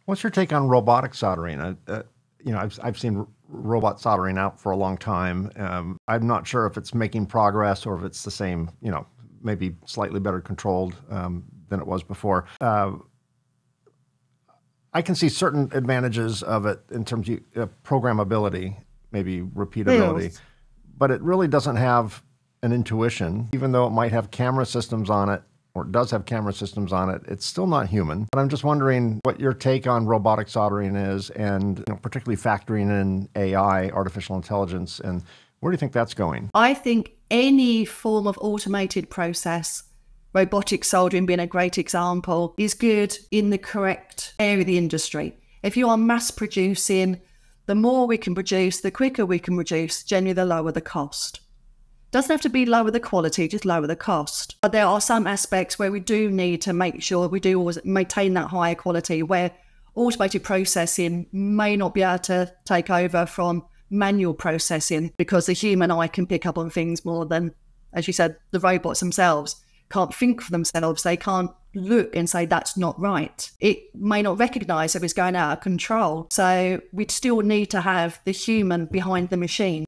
What's your take on robotic soldering? I've seen robot soldering out for a long time. I'm not sure if it's making progress or if it's the same, maybe slightly better controlled than it was before. I can see certain advantages of it in terms of programmability, maybe repeatability, Hmm. but it really doesn't have an intuition, even though it might have camera systems on it, or it does have camera systems on it. It's still not human. But I'm just wondering what your take on robotic soldering is, and particularly factoring in AI, artificial intelligence, and where do you think that's going? I think any form of automated process, robotic soldering being a great example, is good in the correct area of the industry. If you are mass producing, the more we can produce, the quicker we can produce, generally the lower the cost. Doesn't have to be lower the quality, just lower the cost. But there are some aspects where we do need to make sure we do always maintain that higher quality, where automated processing may not be able to take over from manual processing, because the human eye can pick up on things more than, as you said, the robots themselves can't think for themselves. They can't look and say that's not right. It may not recognize if it's going out of control. So we still need to have the human behind the machine.